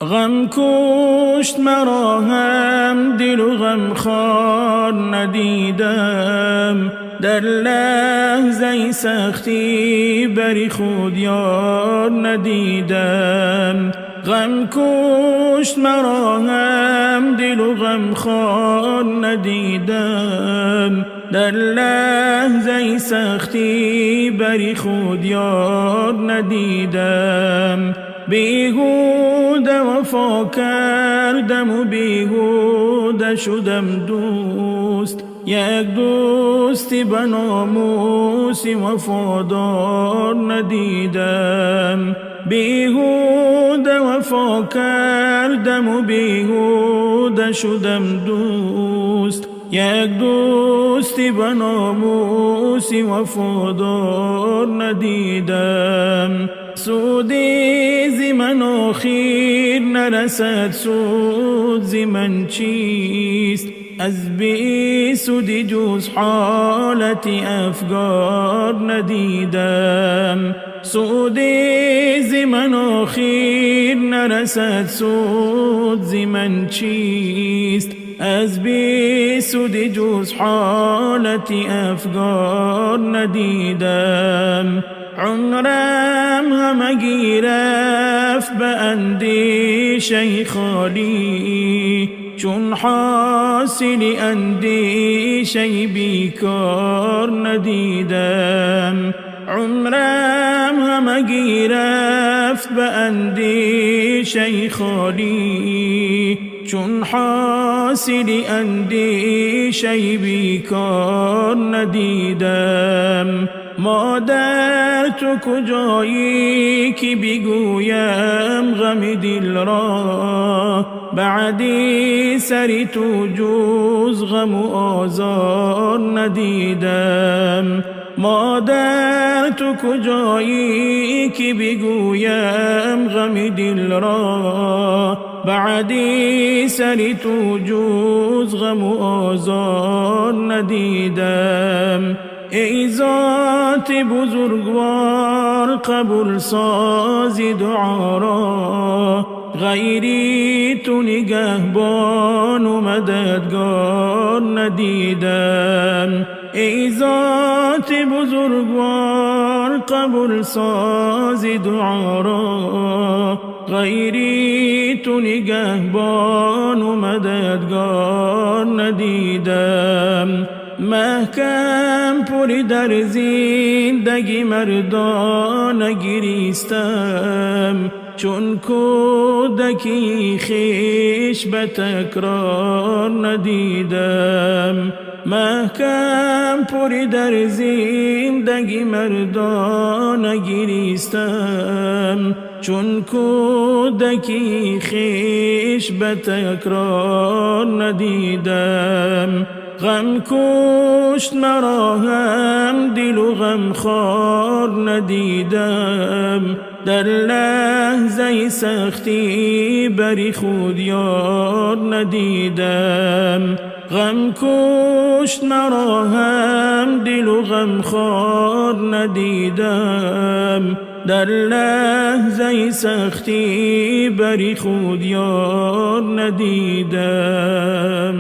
غم کشت مرا هم دل و غم خوار ندیدم، در لحظه سختی بری خود یار ندیدم. غم کشت مرا هم دل و غم خوار ندیدم، در لحظه سختی بری خود یار ندیدم. بیهوده وفا کردم و بیهوده شدم دوست، یک دوستی به ناموسی وفادار ندیدم. بیهوده وفا کردم و بیهوده شدم دوست، یک دوستی به ناموسی وفادار ندیدم. سودی زی من آخیر نرسد، سود زی من چیست؟ از بی سودی جز حالتی افگار ندیدم. سودی زی من آخیر نرسد، سود زی من چیست؟ از بی سودی جز حالتی افگار ندیدم. عمرم همگی رفت به اندیشه خالی، چون حاصل اندیشه بیکار ندیدم. عمرم همگی رفت به اندیشه خالی، چون حاصل اندیشه بیکار ندیدم. مادر تو کجایی که بگویم غم دل را، بعدی سری تو جز غم و آزار ندیدم. مادر تو کجایی که بگویم غم دل را، بعدی سری تو جز غم و آزار ندیدم. ای ذات بزرگوار قبول سازی دعا را، غیری تو نگهبان و مددگار ندیدم. ای ذات بزرگوار قبول سازی دعا را، غیری تو نگهبان و مددگار ندیدم. محکم پوری در زندگی مردانه گریستم، چون کودکی خویش به تکرار ندیدم. محکم پوری در زندگی مردانه گریستم، چون کودکی خویش به تکرار ندیدم. غم کشت مرا هم دل و غم خوار ندیدم، در لحظه سختی بری خود یار ندیدم. غم کشت مرا هم دل و غم خوار ندیدم، در لحظه سختی بری خود یار ندیدم.